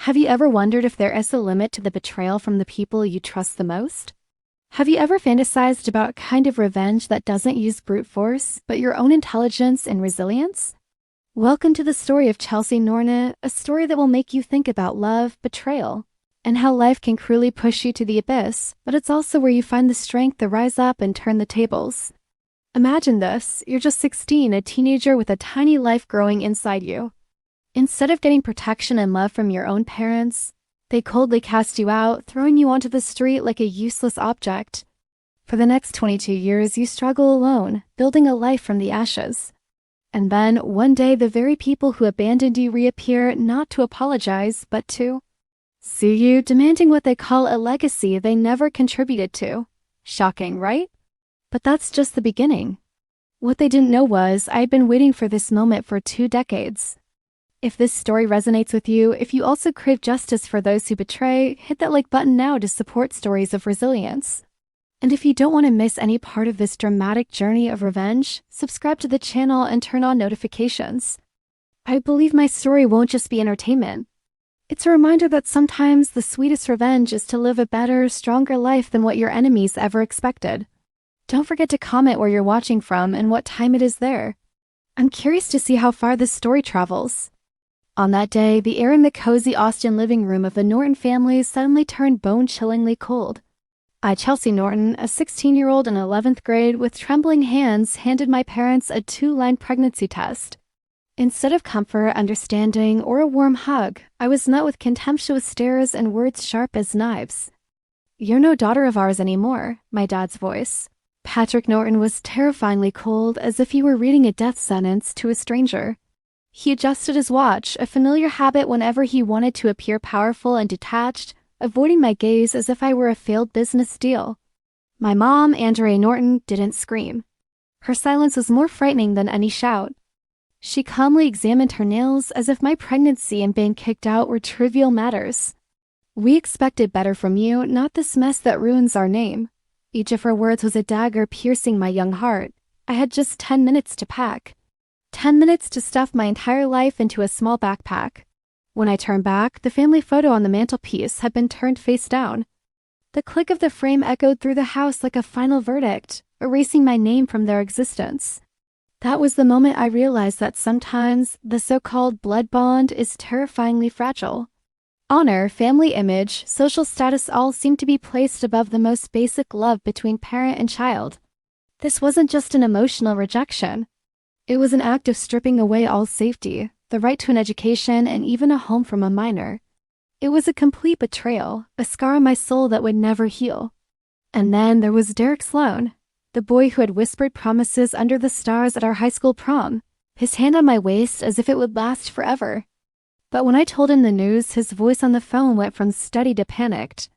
Have you ever wondered if there is a limit to the betrayal from the people you trust the most? Have you ever fantasized about a kind of revenge that doesn't use brute force, but your own intelligence and resilience? Welcome to the story of Chelsea Norna, a story that will make you think about love, betrayal, and how life can cruelly push you to the abyss, but it's also where you find the strength to rise up and turn the tables. Imagine this, you're just 16, a teenager with a tiny life growing inside you. Instead of getting protection and love from your own parents, they coldly cast you out, throwing you onto the street like a useless object. For the next 22 years, you struggle alone, building a life from the ashes. And then, one day, the very people who abandoned you reappear, not to apologize, but to sue you, demanding what they call a legacy they never contributed to. Shocking, right? But that's just the beginning. What they didn't know was, I'd been waiting for this moment for 2 decades. If this story resonates with you, if you also crave justice for those who betray, hit that like button now to support stories of resilience. And if you don't want to miss any part of this dramatic journey of revenge, subscribe to the channel and turn on notifications. I believe my story won't just be entertainment. It's a reminder that sometimes the sweetest revenge is to live a better, stronger life than what your enemies ever expected. Don't forget to comment where you're watching from and what time it is there. I'm curious to see how far this story travels. On that day, the air in the cozy Austin living room of the Norton family suddenly turned bone-chillingly cold. I, Chelsea Norton, a 16-year-old in 11th grade with trembling hands, handed my parents a 2-line pregnancy test. Instead of comfort, understanding, or a warm hug, I was met with contemptuous stares and words sharp as knives. "You're no daughter of ours anymore," my dad's voice. Patrick Norton was terrifyingly cold, as if he were reading a death sentence to a stranger. He adjusted his watch, a familiar habit whenever he wanted to appear powerful and detached, avoiding my gaze as if I were a failed business deal. My mom, Andrea Norton, didn't scream. Her silence was more frightening than any shout. She calmly examined her nails as if my pregnancy and being kicked out were trivial matters. "We expected better from you, not this mess that ruins our name." Each of her words was a dagger piercing my young heart. I had just 10 minutes to pack. 10 minutes to stuff my entire life into a small backpack. When I turned back, the family photo on the mantelpiece had been turned face down. The click of the frame echoed through the house like a final verdict, erasing my name from their existence. That was the moment I realized that sometimes the so-called blood bond is terrifyingly fragile. Honor, family image, social status all seemed to be placed above the most basic love between parent and child. This wasn't just an emotional rejection. It was an act of stripping away all safety, the right to an education, and even a home from a minor. It was a complete betrayal, a scar on my soul that would never heal. And then there was Derek Sloan, the boy who had whispered promises under the stars at our high school prom, his hand on my waist as if it would last forever. But when I told him the news, his voice on the phone went from steady to panicked.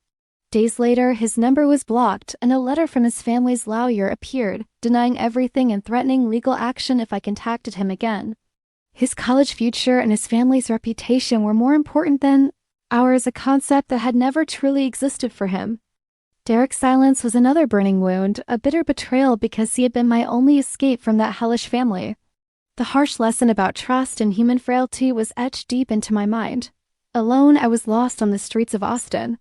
Days later, his number was blocked, and a letter from his family's lawyer appeared, denying everything and threatening legal action if I contacted him again. His college future and his family's reputation were more important than ours, a concept that had never truly existed for him. Derek's silence was another burning wound, a bitter betrayal because he had been my only escape from that hellish family. The harsh lesson about trust and human frailty was etched deep into my mind. Alone, I was lost on the streets of Austin.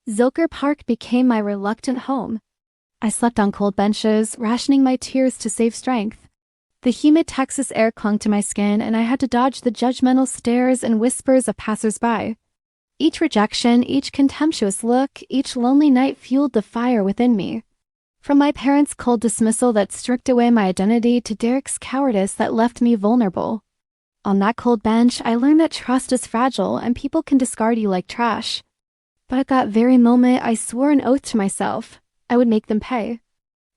Zilker Park became my reluctant home. I slept on cold benches, rationing my tears to save strength. The humid Texas air clung to my skin, and I had to dodge the judgmental stares and whispers of passers-by. Each rejection, each contemptuous look, each lonely night fueled the fire within me. From my parents' cold dismissal that stripped away my identity to Derek's cowardice that left me vulnerable. On that cold bench, I learned that trust is fragile and people can discard you like trash. But at that very moment, I swore an oath to myself. I would make them pay.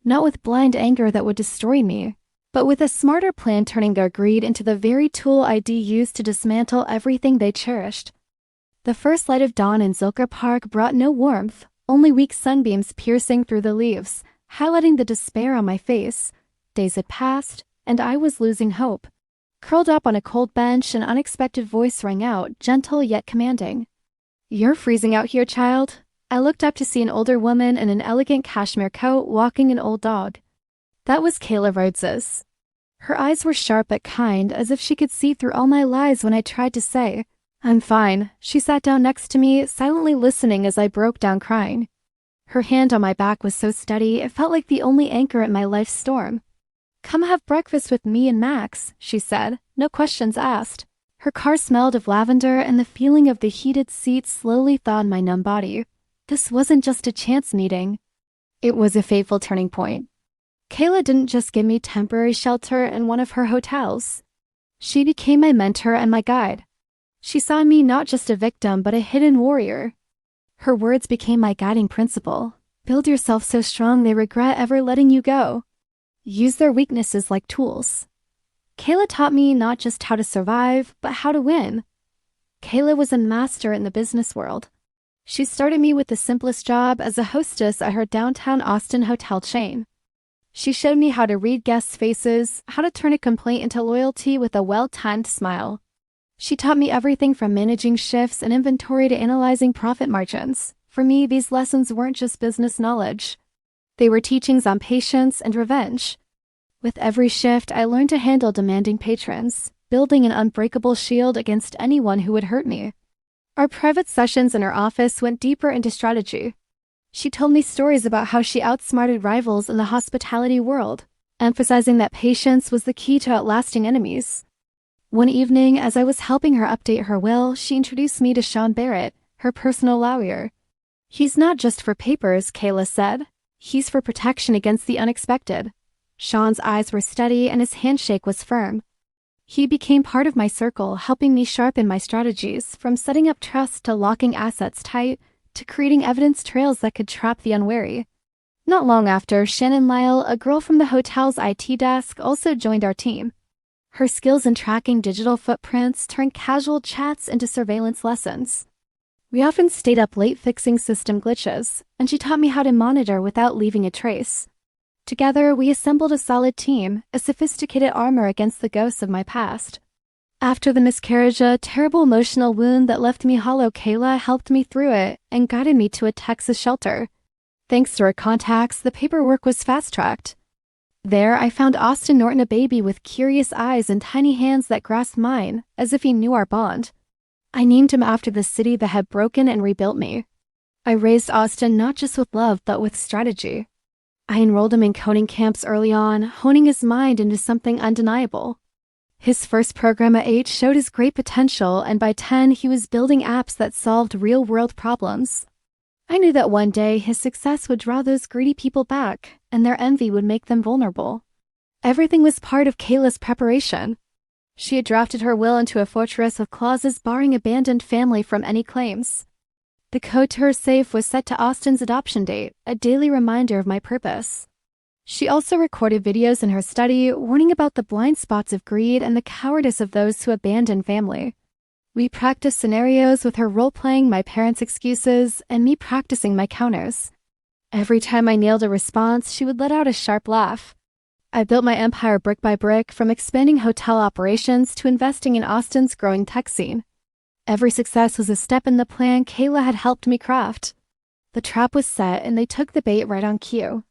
Not with blind anger that would destroy me, but with a smarter plan turning their greed into the very tool I'd used to dismantle everything they cherished. The first light of dawn in Zilker Park brought no warmth, only weak sunbeams piercing through the leaves, highlighting the despair on my face. Days had passed, and I was losing hope. Curled up on a cold bench, an unexpected voice rang out, gentle yet commanding. "You're freezing out here, child." I looked up to see an older woman in an elegant cashmere coat walking an old dog. That was Kayla Rhodes's. Her eyes were sharp but kind, as if she could see through all my lies when I tried to say, I'm fine. She sat down next to me, silently listening as I broke down crying. Her hand on my back was so steady, it felt like the only anchor in my life's storm. Come have breakfast with me and Max, she said, no questions asked. Her car smelled of lavender, and the feeling of the heated seats slowly thawed my numb body. This wasn't just a chance meeting. It was a fateful turning point. Kayla didn't just give me temporary shelter in one of her hotels. She became my mentor and my guide. She saw in me not just a victim, but a hidden warrior. Her words became my guiding principle. Build yourself so strong they regret ever letting you go. Use their weaknesses like tools. Kayla taught me not just how to survive, but how to win. Kayla was a master in the business world. She started me with the simplest job as a hostess at her downtown Austin hotel chain. She showed me how to read guests' faces, how to turn a complaint into loyalty with a well-timed smile. She taught me everything from managing shifts and inventory to analyzing profit margins. For me, these lessons weren't just business knowledge. They were teachings on patience and revenge. With every shift, I learned to handle demanding patrons, building an unbreakable shield against anyone who would hurt me. Our private sessions in her office went deeper into strategy. She told me stories about how she outsmarted rivals in the hospitality world, emphasizing that patience was the key to outlasting enemies. One evening, as I was helping her update her will, she introduced me to Sean Barrett, her personal lawyer. He's not just for papers, Kayla said. He's for protection against the unexpected. Sean's eyes were steady and his handshake was firm. He became part of my circle, helping me sharpen my strategies, from setting up trust to locking assets tight, to creating evidence trails that could trap the unwary. Not long after, Shannon Lyle, a girl from the hotel's IT desk, also joined our team. Her skills in tracking digital footprints turned casual chats into surveillance lessons. We often stayed up late fixing system glitches, and she taught me how to monitor without leaving a trace. Together, we assembled a solid team, a sophisticated armor against the ghosts of my past. After the miscarriage, a terrible emotional wound that left me hollow, Kayla helped me through it and guided me to a Texas shelter. Thanks to her contacts, the paperwork was fast-tracked. There, I found Austin Norton, a baby with curious eyes and tiny hands that grasped mine, as if he knew our bond. I named him after the city that had broken and rebuilt me. I raised Austin not just with love, but with strategy. I enrolled him in coding camps early on, honing his mind into something undeniable. His first program at 8 showed his great potential, and by 10, he was building apps that solved real-world problems. I knew that one day his success would draw those greedy people back, and their envy would make them vulnerable. Everything was part of Kayla's preparation. She had drafted her will into a fortress of clauses barring abandoned family from any claims. The code to her safe was set to Austin's adoption date, a daily reminder of my purpose. She also recorded videos in her study, warning about the blind spots of greed and the cowardice of those who abandon family. We practiced scenarios with her role-playing my parents' excuses and me practicing my counters. Every time I nailed a response, she would let out a sharp laugh. I built my empire brick by brick, from expanding hotel operations to investing in Austin's growing tech scene. Every success was a step in the plan Kayla had helped me craft. The trap was set, and they took the bait right on cue.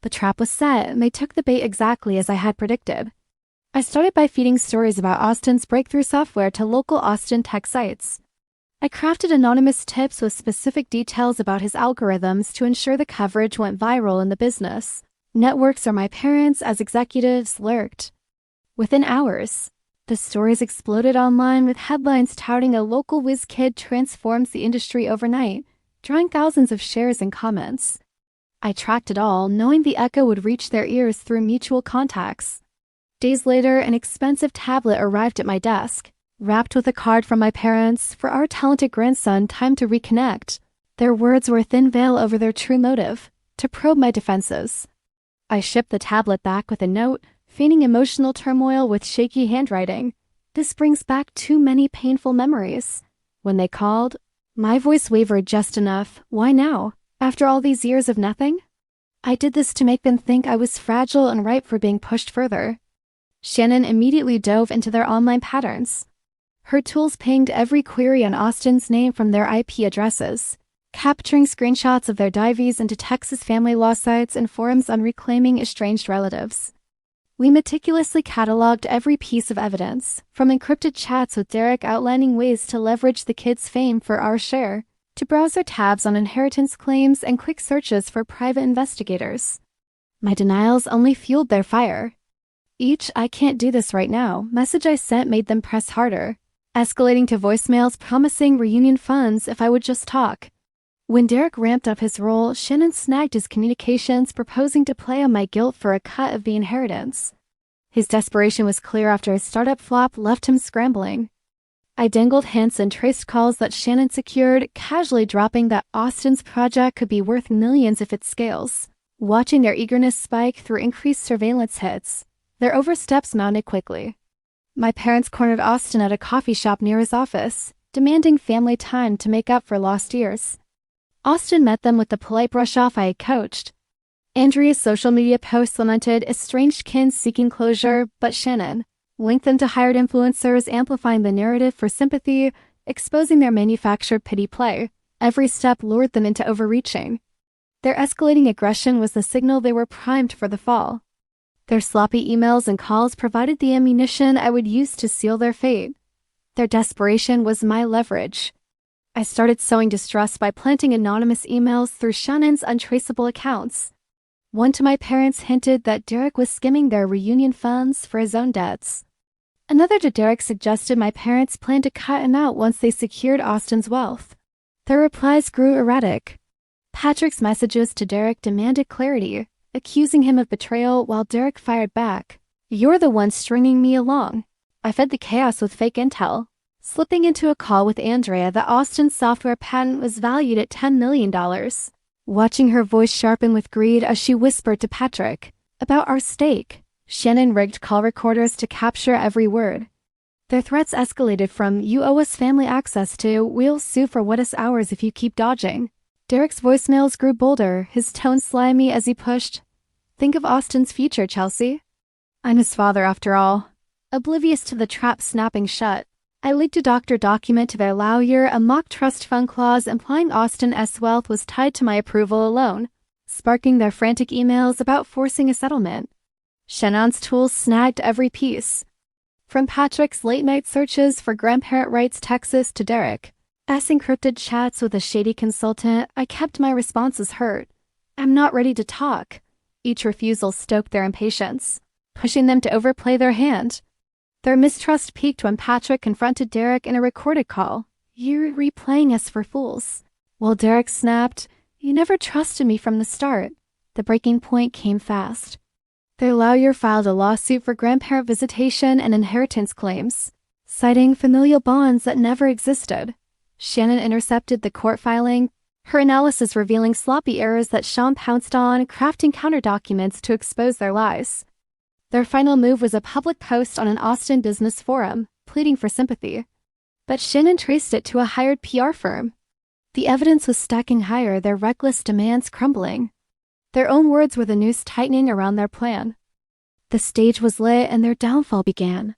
The trap was set, and they took the bait exactly as I had predicted. I started by feeding stories about Austin's breakthrough software to local Austin tech sites. I crafted anonymous tips with specific details about his algorithms to ensure the coverage went viral in the business. Networks or my parents, as executives, lurked. Within hours, the stories exploded online with headlines touting a local whiz kid transforms the industry overnight, drawing thousands of shares and comments. I tracked it all, knowing the echo would reach their ears through mutual contacts. Days later, an expensive tablet arrived at my desk, wrapped with a card from my parents for our talented grandson time to reconnect. Their words were a thin veil over their true motive, to probe my defenses. I shipped the tablet back with a note, feigning emotional turmoil with shaky handwriting. This brings back too many painful memories. When they called, my voice wavered just enough. Why now? After all these years of nothing? I did this to make them think I was fragile and ripe for being pushed further. Shannon immediately dove into their online patterns. Her tools pinged every query on Austin's name from their IP addresses, capturing screenshots of their dives into Texas family law sites and forums on reclaiming estranged relatives. We meticulously cataloged every piece of evidence, from encrypted chats with Derek outlining ways to leverage the kid's fame for our share, to browser tabs on inheritance claims and quick searches for private investigators. My denials only fueled their fire. Each "I can't do this right now" message I sent made them press harder, escalating to voicemails promising reunion funds if I would just talk. When Derek ramped up his role, Shannon snagged his communications, proposing to play on my guilt for a cut of the inheritance. His desperation was clear after his startup flop left him scrambling. I dangled hints and traced calls that Shannon secured, casually dropping that Austin's project could be worth millions if it scales. Watching their eagerness spike through increased surveillance hits, their oversteps mounted quickly. My parents cornered Austin at a coffee shop near his office, demanding family time to make up for lost years. Austin met them with the polite brush-off I had coached. Andrea's social media posts lamented estranged kin seeking closure, but Shannon linked them to hired influencers, amplifying the narrative for sympathy, exposing their manufactured pity play. Every step lured them into overreaching. Their escalating aggression was the signal they were primed for the fall. Their sloppy emails and calls provided the ammunition I would use to seal their fate. Their desperation was my leverage. I started sowing distrust by planting anonymous emails through Shannon's untraceable accounts. One to my parents hinted that Derek was skimming their reunion funds for his own debts. Another to Derek suggested my parents planned to cut him out once they secured Austin's wealth. Their replies grew erratic. Patrick's messages to Derek demanded clarity, accusing him of betrayal, while Derek fired back, "You're the one stringing me along." I fed the chaos with fake intel, slipping into a call with Andrea that Austin's software patent was valued at $10 million. Watching her voice sharpen with greed as she whispered to Patrick about our stake, Shannon rigged call recorders to capture every word. Their threats escalated from "you owe us family access" to "we'll sue for what is ours if you keep dodging." Derek's voicemails grew bolder, his tone slimy as he pushed, "Think of Austin's future, Chelsea." I'm his father after all. Oblivious to the trap snapping shut, I leaked a doctor document to their lawyer, a mock trust fund clause implying Austin's wealth was tied to my approval alone, sparking their frantic emails about forcing a settlement. Shannon's tools snagged every piece. From Patrick's late-night searches for grandparent rights Texas to Derek's encrypted chats with a shady consultant, I kept my responses hurt. "I'm not ready to talk." Each refusal stoked their impatience, pushing them to overplay their hand. Their mistrust peaked when Patrick confronted Derek in a recorded call. "You're replaying us for fools." While Derek snapped, "You never trusted me from the start." The breaking point came fast. Their lawyer filed a lawsuit for grandparent visitation and inheritance claims, citing familial bonds that never existed. Shannon intercepted the court filing, her analysis revealing sloppy errors that Sean pounced on, crafting counter-documents to expose their lies. Their final move was a public post on an Austin business forum, pleading for sympathy. But Shannon traced it to a hired PR firm. The evidence was stacking higher, their reckless demands crumbling. Their own words were the noose tightening around their plan. The stage was lit and their downfall began.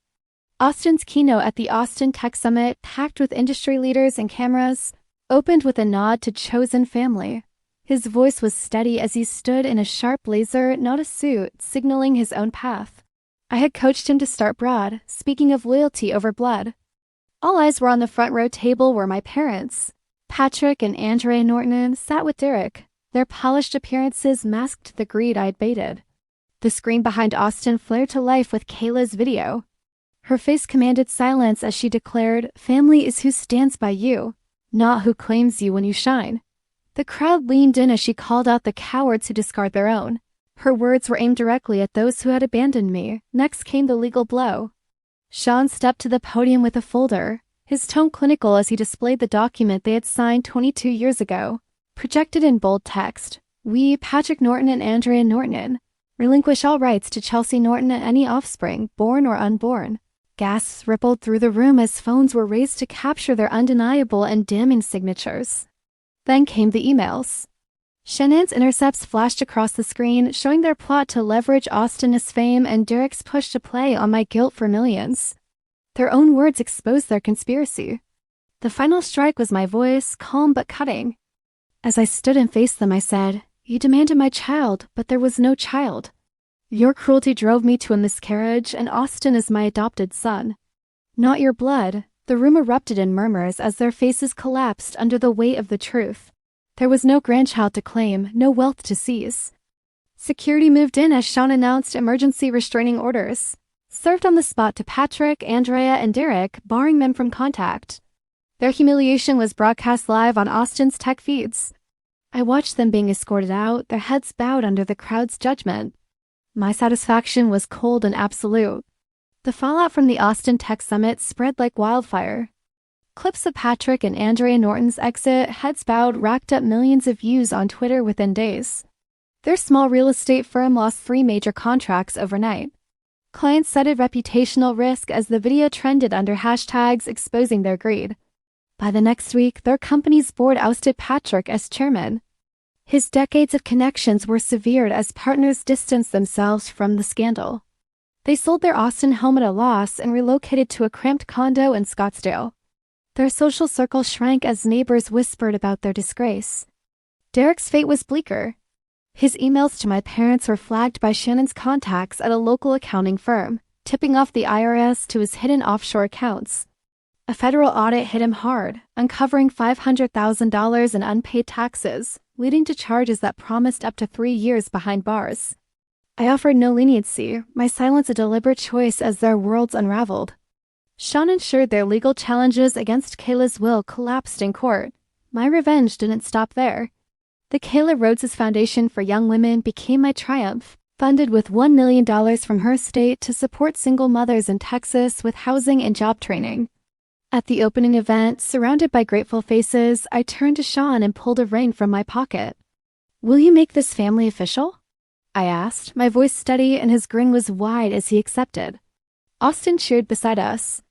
Austin's keynote at the Austin Tech Summit, packed with industry leaders and cameras, opened with a nod to chosen family. His voice was steady as he stood in a sharp blazer, not a suit, signaling his own path. I had coached him to start broad, speaking of loyalty over blood. All eyes were on the front row table where my parents, Patrick and Andrea Norton, sat with Derek. Their polished appearances masked the greed I had baited. The screen behind Austin flared to life with Kayla's video. Her face commanded silence as she declared, "Family is who stands by you, not who claims you when you shine." The crowd leaned in as she called out the cowards who discard their own. Her words were aimed directly at those who had abandoned me. Next came the legal blow. Sean stepped to the podium with a folder, his tone clinical as he displayed the document they had signed 22 years ago. Projected in bold text, "We, Patrick Norton and Andrea Norton, relinquish all rights to Chelsea Norton and any offspring, born or unborn." Gasps rippled through the room as phones were raised to capture their undeniable and damning signatures. Then came the emails. Shannon's intercepts flashed across the screen, showing their plot to leverage Austin's fame and Derek's push to play on my guilt for millions. Their own words exposed their conspiracy. The final strike was my voice, calm but cutting. As I stood and faced them, I said, "You demanded my child, but there was no child. Your cruelty drove me to a miscarriage, and Austin is my adopted son. Not your blood. The room erupted in murmurs as their faces collapsed under the weight of the truth. There was no grandchild to claim, no wealth to seize. Security moved in as Sean announced emergency restraining orders. Served on the spot to Patrick, Andrea, and Derek, barring them from contact. Their humiliation was broadcast live on Austin's tech feeds. I watched them being escorted out, their heads bowed under the crowd's judgment. My satisfaction was cold and absolute. The fallout from the Austin Tech Summit spread like wildfire. Clips of Patrick and Andrea Norton's exit, heads bowed, racked up millions of views on Twitter within days. Their small real estate firm lost 3 major contracts overnight. Clients cited reputational risk as the video trended under hashtags exposing their greed. By the next week, their company's board ousted Patrick as chairman. His decades of connections were severed as partners distanced themselves from the scandal. They sold their Austin home at a loss and relocated to a cramped condo in Scottsdale. Their social circle shrank as neighbors whispered about their disgrace. Derek's fate was bleaker. His emails to my parents were flagged by Shannon's contacts at a local accounting firm, tipping off the IRS to his hidden offshore accounts. A federal audit hit him hard, uncovering $500,000 in unpaid taxes, leading to charges that promised up to 3 years behind bars. I offered no leniency, my silence a deliberate choice as their worlds unraveled. Sean ensured their legal challenges against Kayla's will collapsed in court. My revenge didn't stop there. The Kayla Rhodes' Foundation for Young Women became my triumph, funded with $1 million from her estate to support single mothers in Texas with housing and job training. At the opening event, surrounded by grateful faces, I turned to Sean and pulled a ring from my pocket. "Will you make this family official?" I asked, my voice steady, and his grin was wide as he accepted. Austin cheered beside us.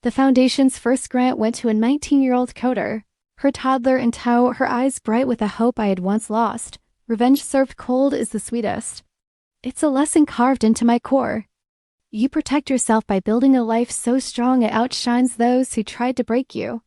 The foundation's first grant went to a 19-year-old coder. Her toddler in tow, her eyes bright with a hope I had once lost. Revenge served cold is the sweetest. It's a lesson carved into my core. You protect yourself by building a life so strong it outshines those who tried to break you.